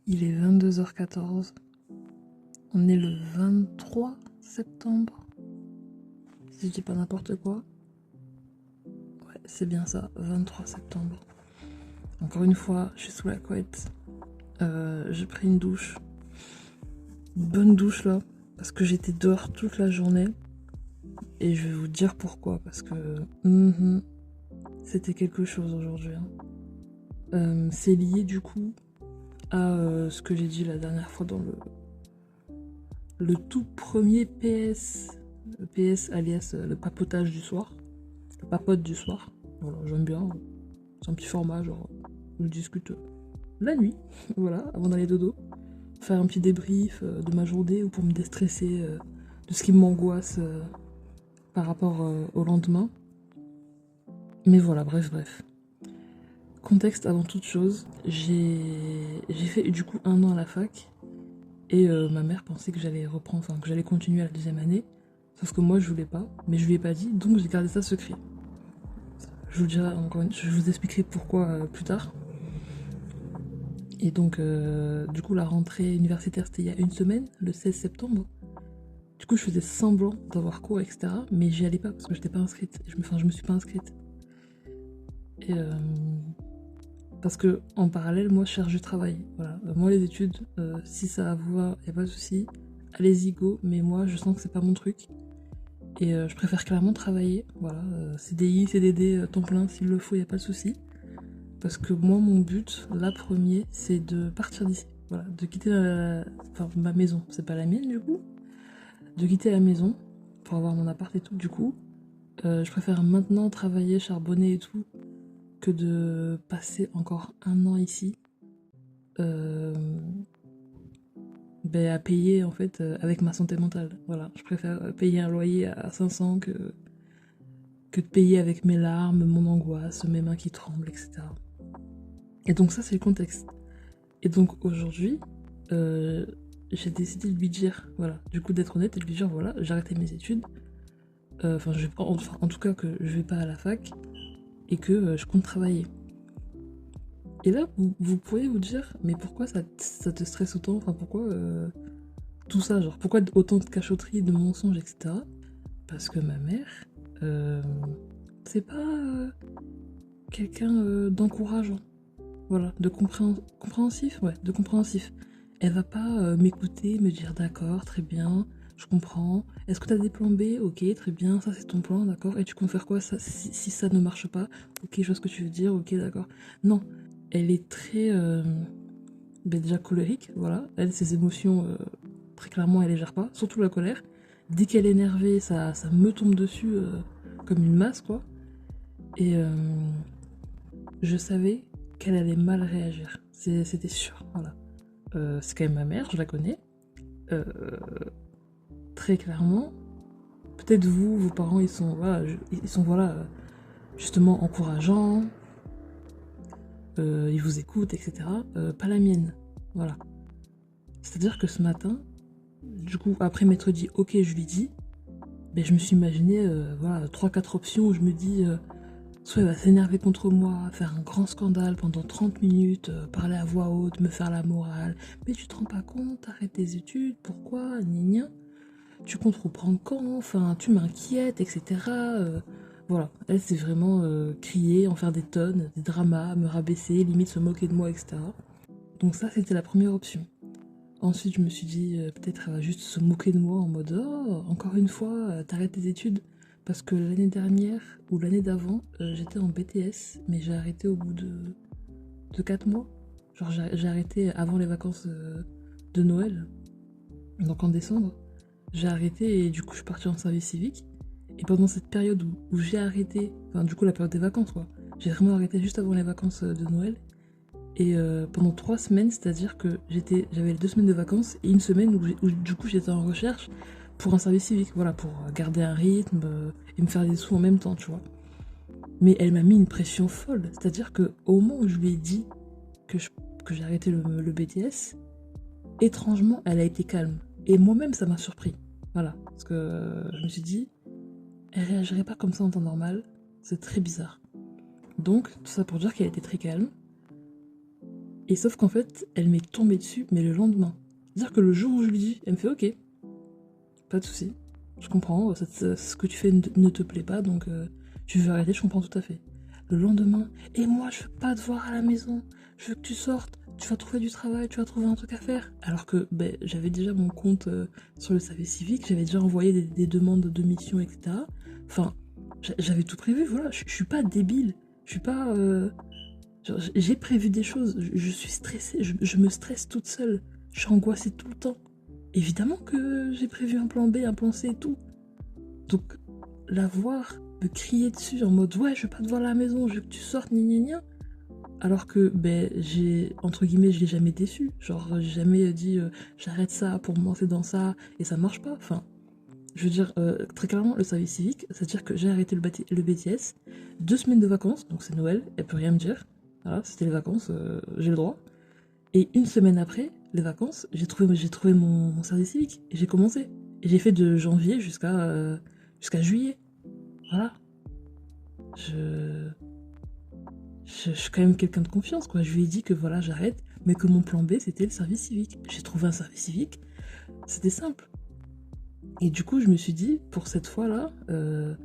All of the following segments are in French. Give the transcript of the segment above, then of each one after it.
Il est 22h14. On est le 23 septembre. Si je dis pas n'importe quoi. Ouais, c'est bien ça, 23 septembre. Encore une fois, je suis sous la couette. J'ai pris une douche. Une bonne douche là. Parce que j'étais dehors toute la journée. Et je vais vous dire pourquoi. Parce que c'était quelque chose aujourd'hui. C'est lié du coup à ce que j'ai dit la dernière fois dans le tout premier PS. Le PS alias le papotage du soir. Le papote du soir. Voilà, j'aime bien. C'est un petit format, genre, je discute la nuit, voilà, avant d'aller dodo. Faire un petit débrief de ma journée ou pour me déstresser de ce qui m'angoisse par rapport au lendemain. Mais voilà, bref. Contexte avant toute chose, j'ai fait du coup 1 an à la fac et ma mère pensait que j'allais reprendre, enfin que j'allais continuer à la deuxième année. Sauf que moi je voulais pas, mais je lui ai pas dit, donc j'ai gardé ça secret. Je vous dirai encore je vous expliquerai pourquoi plus tard. Et donc, du coup, la rentrée universitaire, c'était il y a une semaine, le 16 septembre. Du coup, je faisais semblant d'avoir cours, etc. Mais j'y allais pas parce que j'étais pas inscrite. Je me suis pas inscrite. Et parce que en parallèle, moi, je cherche du travail. Voilà. Moi, les études, si ça a à voir, y a pas de souci. Allez-y, go. Mais moi, je sens que c'est pas mon truc. Et je préfère clairement travailler. Voilà. CDI, CDD, temps plein, s'il le faut, y a pas de souci. Parce que moi, mon but, là, premier, c'est de partir d'ici. Voilà, de quitter ma maison. C'est pas la mienne, du coup. De quitter la maison pour avoir mon appart et tout, du coup. Je préfère maintenant travailler, charbonner et tout, que de passer encore 1 an ici. À payer, en fait, avec ma santé mentale. Voilà, je préfère payer un loyer à 500 que de payer avec mes larmes, mon angoisse, mes mains qui tremblent, etc. Et donc ça, c'est le contexte. Et donc aujourd'hui, j'ai décidé de lui dire, voilà, du coup d'être honnête et de lui dire, voilà, j'ai arrêté mes études. En tout cas que je vais pas à la fac et que je compte travailler. Et là, vous pourriez vous dire, mais pourquoi ça te stresse autant? Enfin, pourquoi tout ça, genre, pourquoi autant de cachotterie, de mensonges, etc. Parce que ma mère, euh, c'est pas quelqu'un d'encourageant. Voilà, de compréhensif, ouais, de compréhensif. Elle va pas m'écouter, me dire d'accord, très bien, je comprends. Est-ce que t'as des plans B? Ok, très bien, ça c'est ton plan, d'accord. Et tu comptes faire quoi ça, si ça ne marche pas? Ok, je vois ce que tu veux dire, ok, d'accord. Non, elle est très déjà colérique, voilà. Elle, ses émotions, très clairement, elle les gère pas, surtout la colère. Dès qu'elle est énervée, ça me tombe dessus comme une masse, quoi. Et je savais qu'elle allait mal réagir. C'était sûr, voilà. C'est quand même ma mère, je la connais. Euh, Très clairement. Peut-être vous, vos parents, ils sont voilà, justement encourageants, ils vous écoutent, etc. Pas la mienne, voilà. C'est-à-dire que ce matin, du coup, après m'être dit, ok, je lui dis, ben, je me suis imaginé, voilà, 3-4 options où je me dis, soit elle va s'énerver contre moi, faire un grand scandale pendant 30 minutes, parler à voix haute, me faire la morale. Mais tu te rends pas compte, arrête tes études, pourquoi, gna gna. Tu comptes reprendre quand? Enfin, tu m'inquiètes, etc. Voilà, elle c'est vraiment crier, en faire des tonnes, des dramas, me rabaisser, limite se moquer de moi, etc. Donc ça, c'était la première option. Ensuite, je me suis dit, peut-être elle va juste se moquer de moi en mode, oh, encore une fois, t'arrêtes tes études. Parce que l'année dernière, ou l'année d'avant, j'étais en BTS, mais j'ai arrêté au bout de 4 mois. Genre, j'ai arrêté avant les vacances de Noël, donc en décembre. J'ai arrêté et du coup je suis partie en service civique. Et pendant cette période où j'ai arrêté, enfin du coup la période des vacances quoi, j'ai vraiment arrêté juste avant les vacances de Noël. Et pendant 3 semaines, c'est-à-dire que j'avais 2 semaines de vacances et une semaine où du coup j'étais en recherche pour un service civique, voilà, pour garder un rythme et me faire des sous en même temps, tu vois. Mais elle m'a mis une pression folle, c'est-à-dire que au moment où je lui ai dit que j'ai arrêté le BTS, étrangement elle a été calme. Et moi-même ça m'a surpris. Voilà, parce que je me suis dit, elle réagirait pas comme ça en temps normal, c'est très bizarre. Donc, tout ça pour dire qu'elle était très calme. Et sauf qu'en fait, elle m'est tombée dessus, mais le lendemain. C'est-à-dire que le jour où je lui dis, elle me fait ok, pas de souci, je comprends, ce que tu fais ne te plaît pas, donc tu veux arrêter, je comprends tout à fait. Le lendemain, et moi je veux pas te voir à la maison, je veux que tu sortes, tu vas trouver du travail, tu vas trouver un truc à faire. Alors que ben, j'avais déjà mon compte sur le service civique, j'avais déjà envoyé des demandes de mission, etc. Enfin, j'avais tout prévu, voilà, je suis pas débile, je suis pas... j'ai prévu des choses, je suis stressée, je me stresse toute seule, je suis angoissée tout le temps. Évidemment que j'ai prévu un plan B, un plan C et tout. Donc, la voir me crier dessus en mode ouais, je veux pas te voir à la maison, je veux que tu sortes, gna gna gna. Alors que, ben, entre guillemets, je l'ai jamais déçu. Genre, j'ai jamais dit j'arrête ça pour me lancer dans ça et ça marche pas. Enfin, je veux dire, très clairement, le service civique, c'est-à-dire que j'ai arrêté le BTS, 2 semaines de vacances, donc c'est Noël, elle peut rien me dire. Voilà, c'était les vacances, j'ai le droit. Et une semaine après les vacances, j'ai trouvé mon service civique et j'ai commencé. Et j'ai fait de janvier jusqu'à juillet. Voilà. Je, je suis quand même quelqu'un de confiance, quoi. Je lui ai dit que voilà, j'arrête, mais que mon plan B, c'était le service civique. J'ai trouvé un service civique, c'était simple. Et du coup, je me suis dit, pour cette fois-là, le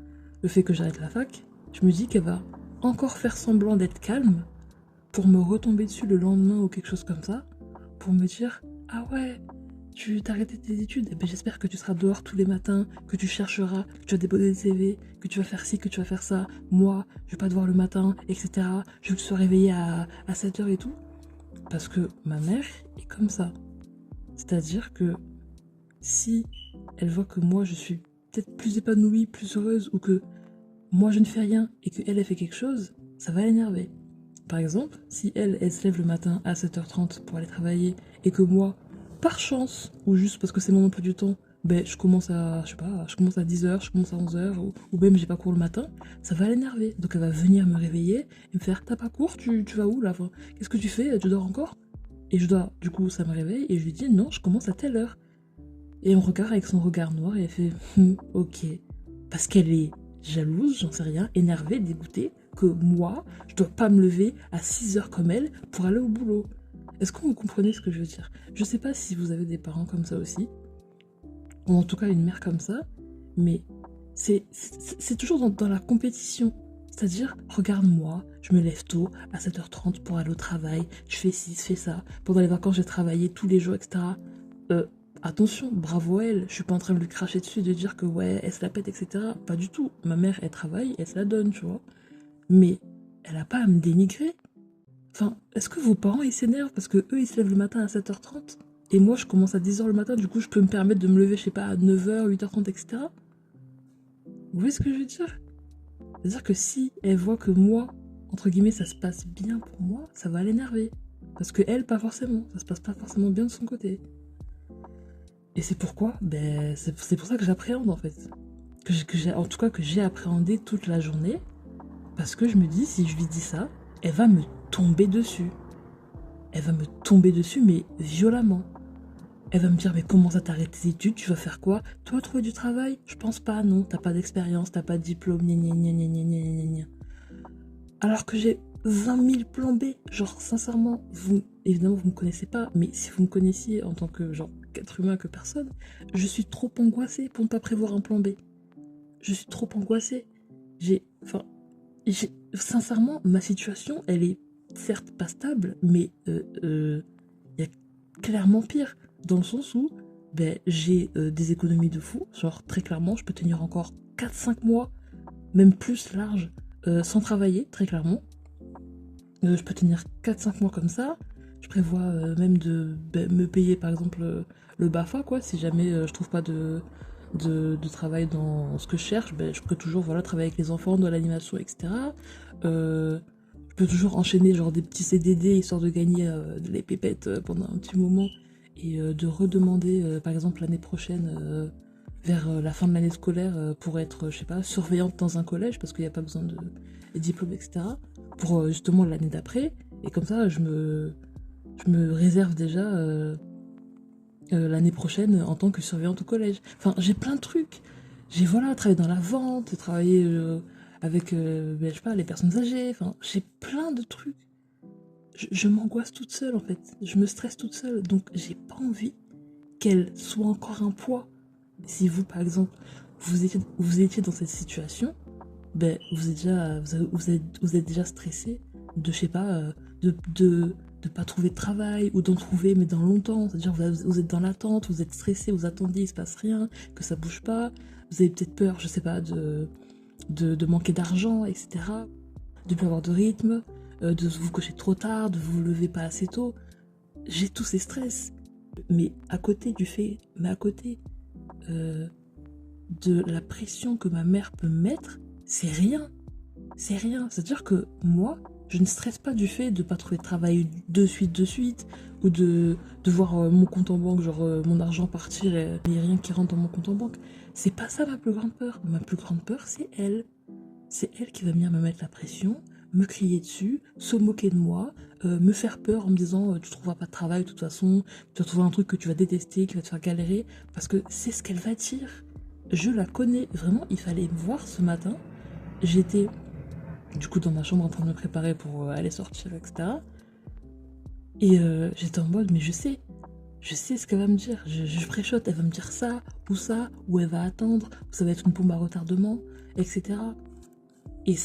fait que j'arrête la fac, je me dis qu'elle va encore faire semblant d'être calme pour me retomber dessus le lendemain ou quelque chose comme ça, pour me dire ah ouais, tu t'as arrêté tes études, eh ben, j'espère que tu seras dehors tous les matins, que tu chercheras, que tu vas déposer des CV, que tu vas faire ci, que tu vas faire ça. Moi, je vais pas te voir le matin, etc. Je veux que tu sois réveillé à 7h et tout. Parce que ma mère est comme ça. C'est-à-dire que si elle voit que moi je suis peut-être plus épanouie, plus heureuse, ou que moi je ne fais rien et qu'elle elle fait quelque chose, ça va l'énerver. Par exemple, si elle se lève le matin à 7h30 pour aller travailler et que moi, par chance, ou juste parce que c'est mon emploi du temps, ben je commence à, je sais pas, je commence à 10h, je commence à 11h, ou même j'ai pas cours le matin, ça va l'énerver. Donc elle va venir me réveiller et me faire t'as pas cours, tu vas où là? Enfin, qu'est-ce que tu fais? Tu dors encore? Et je dois, du coup, ça me réveille et je lui dis non, je commence à telle heure. Et on regarde avec son regard noir et elle fait ok. Parce qu'elle est jalouse, j'en sais rien, énervée, dégoûtée, que moi, je dois pas me lever à 6h comme elle pour aller au boulot. Est-ce que vous comprenez ce que je veux dire? Je sais pas si vous avez des parents comme ça aussi, ou en tout cas une mère comme ça, mais c'est toujours dans la compétition. C'est-à-dire, regarde-moi, je me lève tôt, à 7h30 pour aller au travail, je fais ci, je fais ça. Pendant les vacances, j'ai travaillé tous les jours, etc. Euh, Attention, bravo à elle, je suis pas en train de lui cracher dessus, de dire que ouais, elle se la pète, etc. Pas du tout. Ma mère, elle travaille, elle se la donne, tu vois. Mais elle a pas à me dénigrer. Enfin, est-ce que vos parents, ils s'énervent parce que eux, ils se lèvent le matin à 7h30 et moi, je commence à 10h le matin, du coup, je peux me permettre de me lever, je sais pas, à 9h, 8h30, etc. Vous voyez ce que je veux dire? C'est-à-dire que si elle voit que moi, entre guillemets, ça se passe bien pour moi, ça va l'énerver. Parce que elle, pas forcément. Ça se passe pas forcément bien de son côté. Et c'est pourquoi, ben, c'est pour ça que j'appréhende en fait. En tout cas, que j'ai appréhendé toute la journée. Parce que je me dis, si je lui dis ça, elle va me tomber dessus. Elle va me tomber dessus, mais violemment. Elle va me dire, mais comment ça t'arrêtes tes études? Tu vas faire quoi? Tu vas trouver du travail? Je pense pas, non. T'as pas d'expérience, t'as pas de diplôme, gna gna gna gna gna gna gna gna. Alors que j'ai 20 000 plans B. Genre, sincèrement, évidemment, vous me connaissez pas, mais si vous me connaissiez en tant que, genre, qu'être humain, que personne, je suis trop angoissée pour ne pas prévoir un plan B. Je suis trop angoissée. Enfin, sincèrement, ma situation, elle est certes pas stable, mais il y a clairement pire. Dans le sens où, ben, j'ai des économies de fou. Genre, très clairement, je peux tenir encore 4-5 mois, même plus large, sans travailler, très clairement. Je peux tenir 4-5 mois comme ça. Je prévois même de me payer par exemple le BAFA, quoi. Si jamais je trouve pas de travail dans ce que je cherche, ben, je peux toujours voilà, travailler avec les enfants, dans l'animation, etc. Je peux toujours enchaîner genre des petits CDD histoire de gagner les pépettes pendant un petit moment et de redemander par exemple l'année prochaine vers la fin de l'année scolaire pour être, je sais pas, surveillante dans un collège parce qu'il n'y a pas besoin de diplôme, etc. Pour justement l'année d'après. Et comme ça, je me réserve déjà l'année prochaine en tant que surveillante au collège. Enfin, j'ai plein de trucs. J'ai voilà, travaillé dans la vente, travaillé avec, ben, je sais pas, les personnes âgées. Enfin, j'ai plein de trucs. je m'angoisse toute seule en fait. Je me stresse toute seule. Donc j'ai pas envie qu'elle soit encore un poids. Si vous, par exemple, vous étiez dans cette situation, ben, vous êtes déjà stressé de, je sais pas, de pas trouver de travail ou d'en trouver, mais dans longtemps. C'est-à-dire, vous êtes dans l'attente, vous êtes stressé, vous attendez, il se passe rien, que ça bouge pas. Vous avez peut-être peur, je sais pas, de manquer d'argent, etc. De plus avoir de rythme, de vous coucher trop tard, de vous lever pas assez tôt. J'ai tous ces stress. Mais à côté euh, de la pression que ma mère peut mettre, c'est rien. C'est rien. C'est-à-dire que moi, je ne stresse pas du fait de ne pas trouver de travail de suite, ou de voir mon compte en banque, genre mon argent partir et il n'y a rien qui rentre dans mon compte en banque. C'est pas ça ma plus grande peur. Ma plus grande peur, c'est elle. C'est elle qui va venir me mettre la pression, me crier dessus, se moquer de moi, me faire peur en me disant tu trouveras pas de travail de toute façon, tu vas trouver un truc que tu vas détester, qui va te faire galérer, parce que c'est ce qu'elle va dire. Je la connais, vraiment, il fallait me voir ce matin. J'étais du coup dans ma chambre en train de me préparer pour aller sortir, etc. Et j'étais en mode, mais je sais ce qu'elle va me dire. Je préchote, elle va me dire ça, ou elle va attendre, ou ça va être une bombe à retardement, etc. Et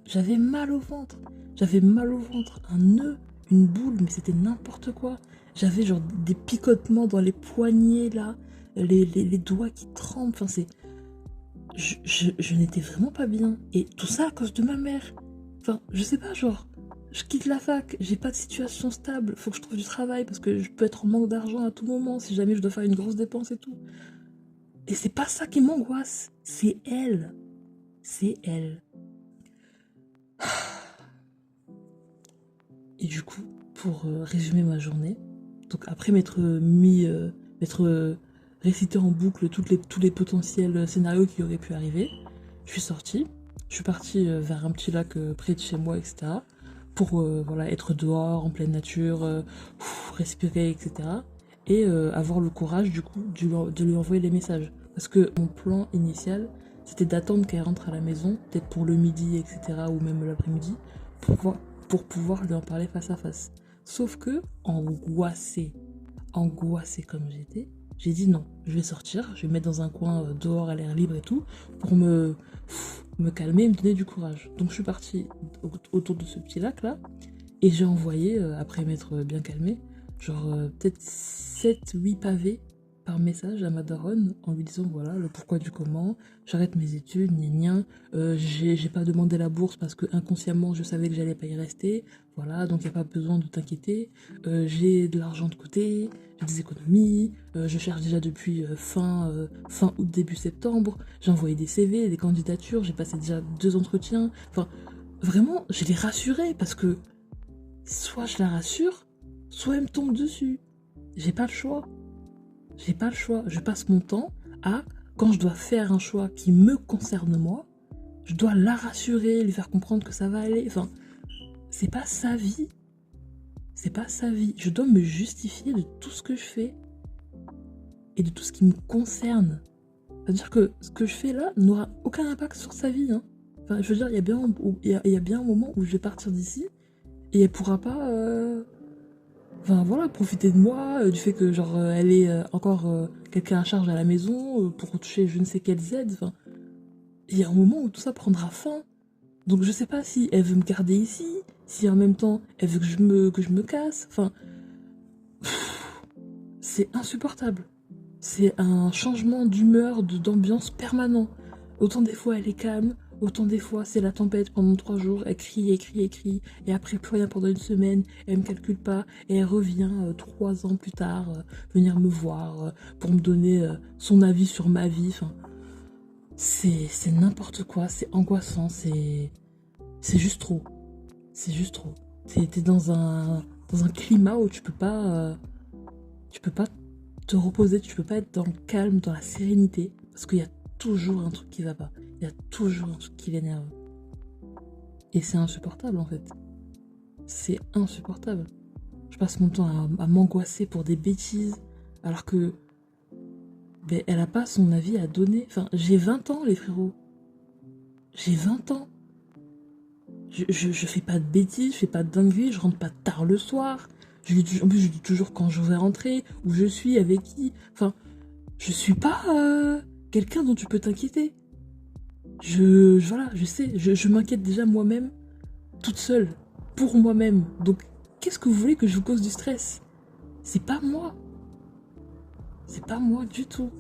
j'avais mal au ventre. J'avais mal au ventre, un nœud, une boule, mais c'était n'importe quoi. J'avais genre des picotements dans les poignets là, les doigts qui tremblent. Enfin, je n'étais vraiment pas bien. Et tout ça à cause de ma mère. Enfin, je sais pas, genre, je quitte la fac, j'ai pas de situation stable, faut que je trouve du travail parce que je peux être en manque d'argent à tout moment si jamais je dois faire une grosse dépense et tout. Et c'est pas ça qui m'angoisse, c'est elle. C'est elle. Et du coup, pour résumer ma journée, donc après m'être récité en boucle tous les potentiels scénarios qui auraient pu arriver, je suis sortie, je suis partie vers un petit lac près de chez moi, etc. Pour voilà, être dehors, en pleine nature, respirer, etc. Et avoir le courage, du coup, de lui envoyer les messages. Parce que mon plan initial, c'était d'attendre qu'elle rentre à la maison, peut-être pour le midi, etc., ou même l'après-midi, pour pour pouvoir lui en parler face à face. Sauf que, angoissée comme j'étais, j'ai dit non, je vais sortir, je vais me mettre dans un coin dehors à l'air libre et tout, pour me calmer et me donner du courage. Donc je suis partie autour de ce petit lac là, et j'ai envoyé, après m'être bien calmée, genre peut-être 7 8 pavés par message à ma daronne en lui disant voilà le pourquoi du comment, j'arrête mes études, gna gna, j'ai pas demandé la bourse parce que inconsciemment je savais que j'allais pas y rester, voilà donc y a pas besoin de t'inquiéter, j'ai de l'argent de côté, j'ai des économies, je cherche déjà depuis fin août début septembre, j'ai envoyé des CV, des candidatures, j'ai passé déjà 2 entretiens, enfin vraiment je l'ai rassurée parce que soit je la rassure, soit elle me tombe dessus. J'ai pas le choix. J'ai pas le choix. Je passe mon temps à, quand je dois faire un choix qui me concerne moi, je dois la rassurer, lui faire comprendre que ça va aller. Enfin, c'est pas sa vie. C'est pas sa vie. Je dois me justifier de tout ce que je fais et de tout ce qui me concerne. C'est-à-dire que ce que je fais là n'aura aucun impact sur sa vie. Hein. Enfin, je veux dire, il y a bien un moment où je vais partir d'ici et elle pourra pas enfin voilà, profiter de moi, du fait que genre elle ait encore quelqu'un à charge à la maison pour toucher je ne sais quelles aides. Enfin, il y a un moment où tout ça prendra fin. Donc je sais pas si elle veut me garder ici, si en même temps elle veut que je me casse. Enfin, c'est insupportable. C'est un changement d'humeur, d'ambiance permanent. Autant des fois elle est calme, autant des fois c'est la tempête pendant 3 jours, elle crie, elle crie, elle crie, et après plus rien pendant une semaine, elle me calcule pas, et elle revient 3 ans plus tard venir me voir pour me donner son avis sur ma vie. Enfin, c'est n'importe quoi, c'est angoissant, c'est juste trop. C'est juste trop. T'es dans un climat où tu peux pas te reposer, tu peux pas être dans le calme, dans la sérénité, parce qu'il y a toujours un truc qui va pas. Il y a toujours un truc qui l'énerve. Et c'est insupportable en fait. C'est insupportable. Je passe mon temps à m'angoisser pour des bêtises, alors que ben, elle a pas son avis à donner. Enfin, j'ai 20 ans les frérots. J'ai 20 ans. Je fais pas de bêtises, je fais pas de dingueries, je rentre pas tard le soir. En plus, je dis toujours quand je vais rentrer, où je suis, avec qui. Enfin, je suis pas quelqu'un dont tu peux t'inquiéter. Voilà, je sais, je m'inquiète déjà moi-même, toute seule, pour moi-même. Donc, qu'est-ce que vous voulez que je vous cause du stress? C'est pas moi. C'est pas moi du tout.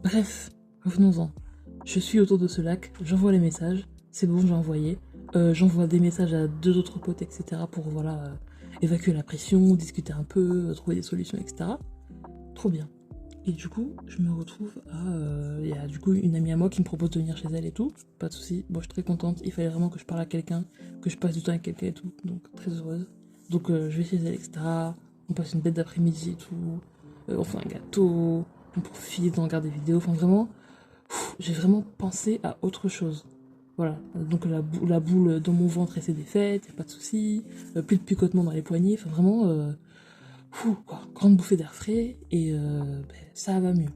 Bref, revenons-en. Je suis autour de ce lac, j'envoie les messages, c'est bon, j'ai envoyé. J'envoie des messages à 2 autres potes, etc. pour voilà, évacuer la pression, discuter un peu, trouver des solutions, etc. Trop bien. Et du coup, je me retrouve à... Il y a du coup une amie à moi qui me propose de venir chez elle et tout. Pas de soucis. Bon, je suis très contente. Il fallait vraiment que je parle à quelqu'un, que je passe du temps avec quelqu'un et tout. Donc, très heureuse. Donc, je vais chez elle, etc. On passe une bête d'après-midi et tout. On fait un gâteau. On profite, on regarde des vidéos. Enfin, vraiment, j'ai vraiment pensé à autre chose. Voilà. Donc, la boule dans mon ventre, elle s'est défaite. Y a pas de soucis. Plus de picotement dans les poignets. Enfin, vraiment... quoi, grande bouffée d'air frais et ça va mieux.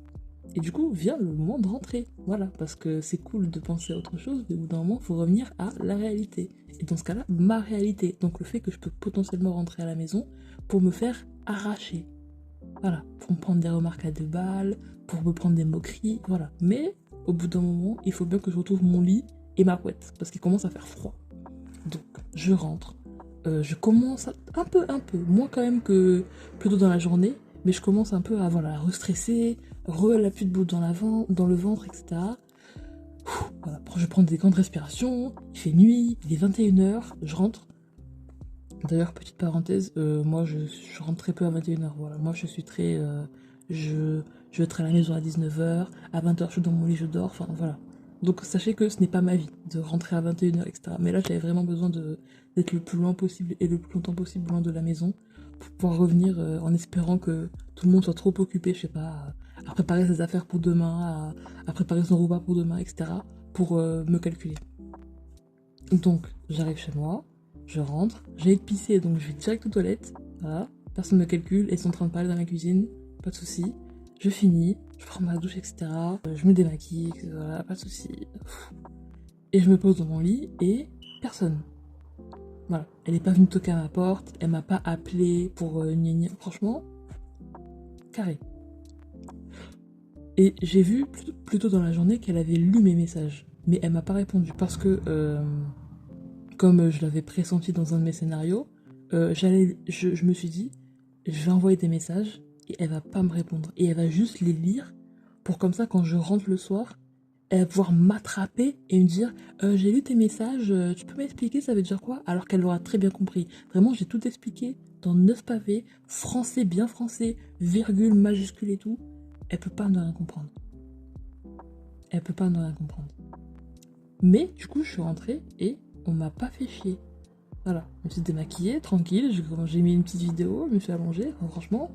Et du coup, vient le moment de rentrer. Voilà, parce que c'est cool de penser à autre chose, mais au bout d'un moment, il faut revenir à la réalité. Et dans ce cas-là, ma réalité. Donc le fait que je peux potentiellement rentrer à la maison pour me faire arracher. Voilà, pour me prendre des remarques à 2 balles, pour me prendre des moqueries, voilà. Mais au bout d'un moment, il faut bien que je retrouve mon lit et ma couette, parce qu'il commence à faire froid. Donc, je rentre. Je commence un peu, moins quand même que plutôt dans la journée, mais je commence un peu à voilà, restresser, la pluie de boule dans le ventre, etc. Voilà, je prends des grandes respirations, il fait nuit, il est 21h, je rentre. D'ailleurs, petite parenthèse, moi je rentre très peu à 21h. Voilà. Moi je suis très. Je vais être à la maison à 19h, à 20h je suis dans mon lit, je dors, enfin voilà. Donc sachez que ce n'est pas ma vie de rentrer à 21h, etc. Mais là j'avais vraiment besoin d'être le plus loin possible et le plus longtemps possible loin de la maison pour pouvoir revenir en espérant que tout le monde soit trop occupé, je sais pas, à préparer ses affaires pour demain, à préparer son repas pour demain, etc. pour me calculer. Donc, j'arrive chez moi, je rentre, j'ai pissé, donc je vais direct aux toilettes, voilà, personne ne me calcule, elles sont en train de parler dans la cuisine, pas de souci. Je finis, je prends ma douche, etc. Je me démaquille, voilà, pas de souci. Et je me pose dans mon lit et personne. Voilà, elle n'est pas venue toquer à ma porte, elle m'a pas appelé pour gna. Franchement, carré. Et j'ai vu plutôt dans la journée qu'elle avait lu mes messages, mais elle m'a pas répondu parce que comme je l'avais pressenti dans un de mes scénarios, je me suis dit, je vais envoyer des messages et elle va pas me répondre. Et elle va juste les lire pour comme ça, quand je rentre le soir, elle va pouvoir m'attraper et me dire j'ai lu tes messages, tu peux m'expliquer ça veut dire quoi? Alors qu'elle l'aura très bien compris. Vraiment, j'ai tout expliqué dans 9 pavés, français, bien français, virgule, majuscule et tout. Elle peut pas ne rien comprendre. Elle peut pas ne rien comprendre. Mais du coup, je suis rentrée et on m'a pas fait chier. Voilà, je me suis démaquillée, tranquille, j'ai mis une petite vidéo, je me suis allongée, enfin, franchement,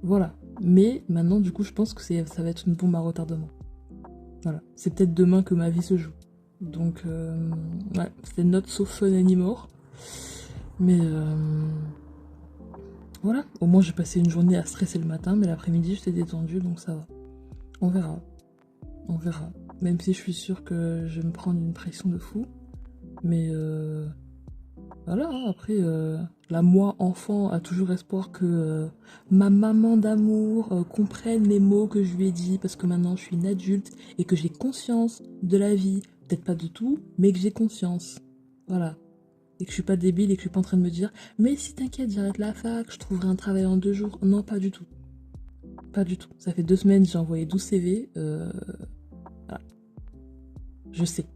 voilà. Mais maintenant, du coup, je pense que ça va être une bombe à retardement. Voilà, c'est peut-être demain que ma vie se joue. Donc, ouais, c'était not so fun anymore. Mais voilà, au moins j'ai passé une journée à stresser le matin, mais l'après-midi j'étais détendue, donc ça va. On verra, on verra. Même si je suis sûre que je vais me prendre une pression de fou. Mais voilà, hein, après, la moi enfant a toujours espoir que ma maman d'amour comprenne les mots que je lui ai dit parce que maintenant je suis une adulte et que j'ai conscience de la vie. Peut-être pas de tout, mais que j'ai conscience. Voilà. Et que je suis pas débile et que je suis pas en train de me dire mais si t'inquiète, j'arrête la fac, je trouverai un travail en 2 jours. Non, pas du tout. Pas du tout. Ça fait 2 semaines, j'ai envoyé 12 CV. Voilà. Je sais.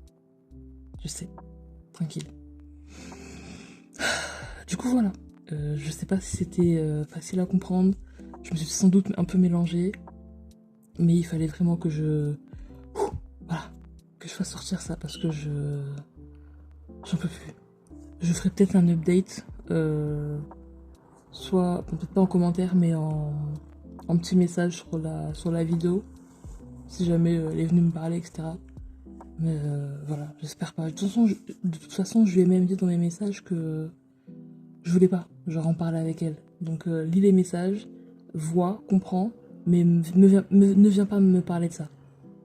Je sais. Tranquille. Du coup, voilà. Je sais pas si c'était facile à comprendre. Je me suis sans doute un peu mélangée. Mais il fallait vraiment que voilà. Que je fasse sortir ça parce que j'en peux plus. Je ferai peut-être un update. Soit, peut-être pas en commentaire, mais en petit message sur la vidéo. Si jamais elle est venue me parler, etc. Mais voilà, j'espère pas. De toute façon, je lui ai même dit dans mes messages que je voulais pas, genre en parler avec elle. Donc lis les messages, vois, comprends, mais ne viens pas me parler de ça.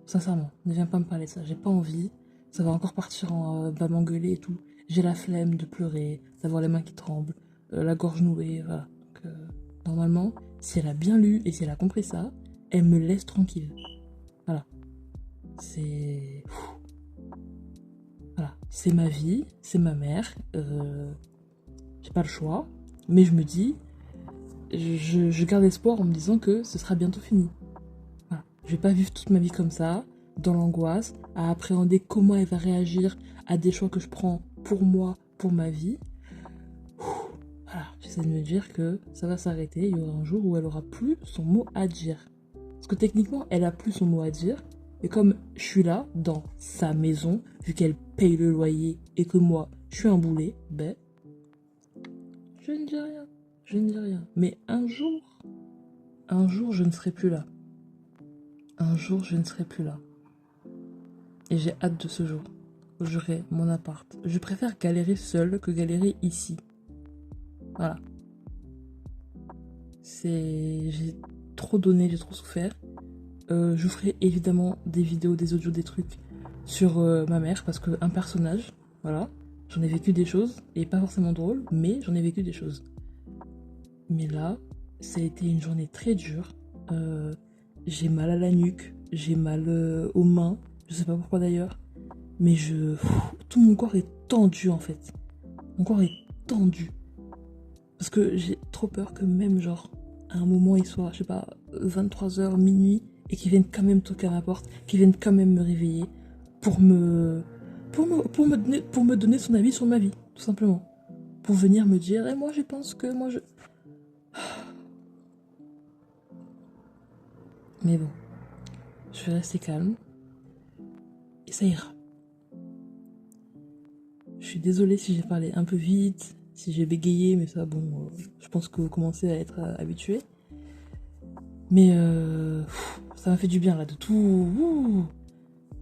Sincèrement, ne viens pas me parler de ça. J'ai pas envie. Ça va encore partir en... va m'engueuler et tout. J'ai la flemme de pleurer, d'avoir les mains qui tremblent, la gorge nouée, voilà. Donc, normalement, si elle a bien lu et si elle a compris ça, elle me laisse tranquille. Voilà. C'est... Voilà. C'est ma vie, c'est ma mère. J'ai pas le choix. Mais je me dis, je garde espoir en me disant que ce sera bientôt fini. Voilà. Je vais pas vivre toute ma vie comme ça, dans l'angoisse, à appréhender comment elle va réagir à des choix que je prends pour moi, pour ma vie. Voilà, j'essaie de me dire que ça va s'arrêter. Il y aura un jour où elle aura plus son mot à dire. Parce que techniquement, elle a plus son mot à dire. Et comme je suis là, dans sa maison, vu qu'elle paye le loyer et que moi, je suis un boulet, ben, je ne dis rien. Je ne dis rien. Mais un jour, je ne serai plus là. Un jour, je ne serai plus là. Et j'ai hâte de ce jour. J'aurai mon appart. Je préfère galérer seule que galérer ici. Voilà. J'ai trop donné, j'ai trop souffert. Je vous ferai évidemment des vidéos, des audios, des trucs sur ma mère parce qu'un personnage, voilà. J'en ai vécu des choses, et pas forcément drôles, mais j'en ai vécu des choses. Mais là, ça a été une journée très dure. J'ai mal à la nuque, j'ai mal aux mains, je sais pas pourquoi d'ailleurs. Mais tout mon corps est tendu en fait. Mon corps est tendu. Parce que j'ai trop peur que même genre, à un moment il soit, je sais pas, 23h, minuit, et qu'ils viennent quand même toquer à ma porte, qu'ils viennent quand même me réveiller pour me donner son avis sur ma vie, tout simplement. Pour venir me dire, et moi je pense que moi je... Mais bon, je vais rester calme, et ça ira. Je suis désolée si j'ai parlé un peu vite, si j'ai bégayé, mais ça, bon, je pense que vous commencez à être habitués. Mais ça m'a fait du bien là, de tout...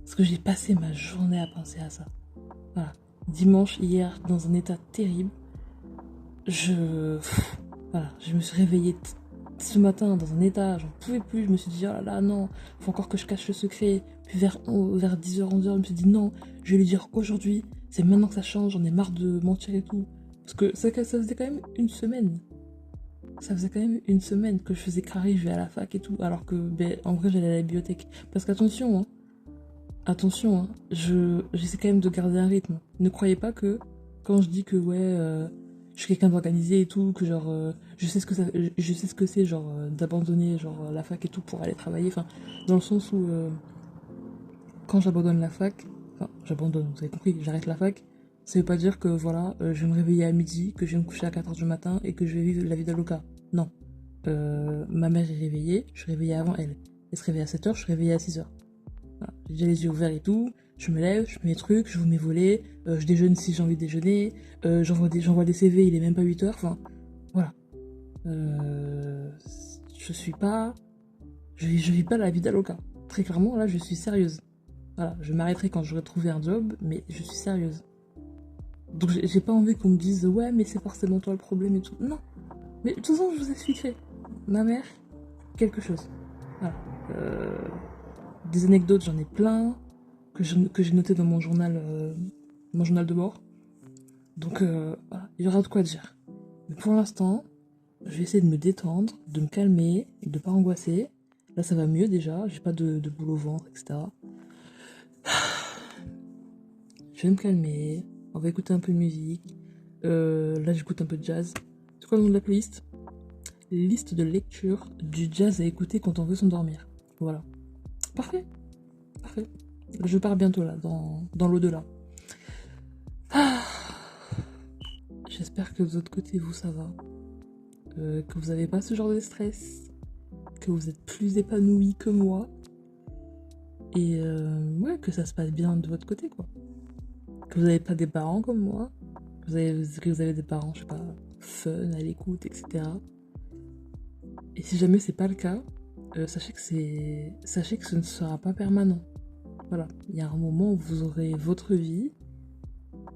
Parce que j'ai passé ma journée à penser à ça. Voilà. Dimanche, hier, dans un état terrible. Voilà, je me suis réveillée ce matin dans un état, j'en pouvais plus. Je me suis dit, oh là là, non, faut encore que je cache le secret. Puis vers 10h, 11h, je me suis dit, non, je vais lui dire aujourd'hui, c'est maintenant que ça change, j'en ai marre de mentir et tout. Parce que ça faisait quand même une semaine. Ça faisait quand même une semaine que je faisais carré, je vais à la fac et tout, alors que, ben, en vrai, j'allais à la bibliothèque. Parce qu'attention, hein, j'essaie quand même de garder un rythme. Ne croyez pas que quand je dis que ouais, je suis quelqu'un d'organisé et tout, que genre je sais ce que c'est genre d'abandonner genre la fac et tout pour aller travailler. Enfin, dans le sens où quand j'abandonne la fac, enfin j'abandonne, vous avez compris, j'arrête la fac. Ça veut pas dire que voilà, je vais me réveiller à midi, que je vais me coucher à 4h du matin et que je vais vivre la vie d'Aloca. Non. Ma mère est réveillée, je suis réveillée avant elle. Elle se réveille à 7h, je suis réveillée à 6h. Voilà. J'ai déjà les yeux ouverts et tout, je me lève, je fais mes trucs, je vous mes volets, je déjeune si j'ai envie de déjeuner, j'envoie des CV, il est même pas 8h, enfin, voilà. Je suis pas... Je vis pas la vie d'Aloca. Très clairement, là, je suis sérieuse. Voilà, je m'arrêterai quand j'aurai trouvé un job, mais je suis sérieuse. Donc j'ai pas envie qu'on me dise, ouais, mais c'est forcément toi le problème et tout. Non. Mais de toute façon, je vous expliquerai. Ma mère, quelque chose. Voilà. Des anecdotes, j'en ai plein, que j'ai noté dans mon journal de bord. Donc, voilà, il y aura de quoi dire. Mais pour l'instant, je vais essayer de me détendre, de me calmer, de pas angoisser. Là, ça va mieux déjà, j'ai pas de boule au ventre, etc. Je vais me calmer, on va écouter un peu de musique. Là, j'écoute un peu de jazz. C'est quoi le nom de la playlist? Liste de lecture du jazz à écouter quand on veut s'endormir. Voilà. Parfait. Parfait. Je pars bientôt là, dans l'au-delà. Ah. J'espère que de votre côté, vous, ça va. Que vous n'avez pas ce genre de stress. Que vous êtes plus épanoui que moi. Et ouais, que ça se passe bien de votre côté, quoi. Que vous n'avez pas des parents comme moi. Que vous avez des parents, je sais pas, fun, à l'écoute, etc. Et si jamais c'est pas le cas, sachez que ce ne sera pas permanent. Voilà, il y a un moment où vous aurez votre vie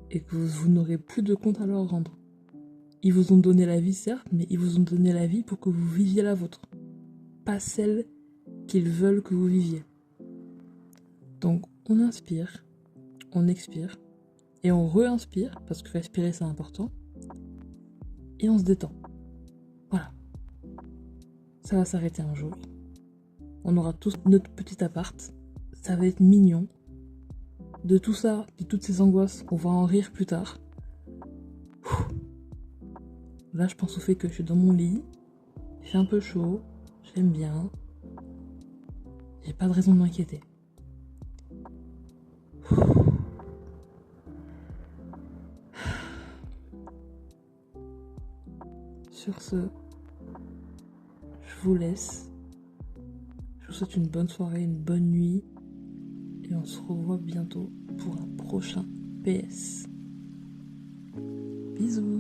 et que vous n'aurez plus de compte à leur rendre. Ils vous ont donné la vie, certes, mais ils vous ont donné la vie pour que vous viviez la vôtre. Pas celle qu'ils veulent que vous viviez. Donc on inspire, on expire, et on re-inspire, parce que respirer c'est important, et on se détend. Voilà. Ça va s'arrêter un jour. On aura tous notre petit appart. Ça va être mignon. De tout ça, de toutes ces angoisses, on va en rire plus tard. Là, je pense au fait que je suis dans mon lit. Il fait un peu chaud. J'aime bien. J'ai pas de raison de m'inquiéter. Sur ce, je vous laisse. Je vous souhaite une bonne soirée, une bonne nuit. Et on se revoit bientôt pour un prochain PS. Bisous.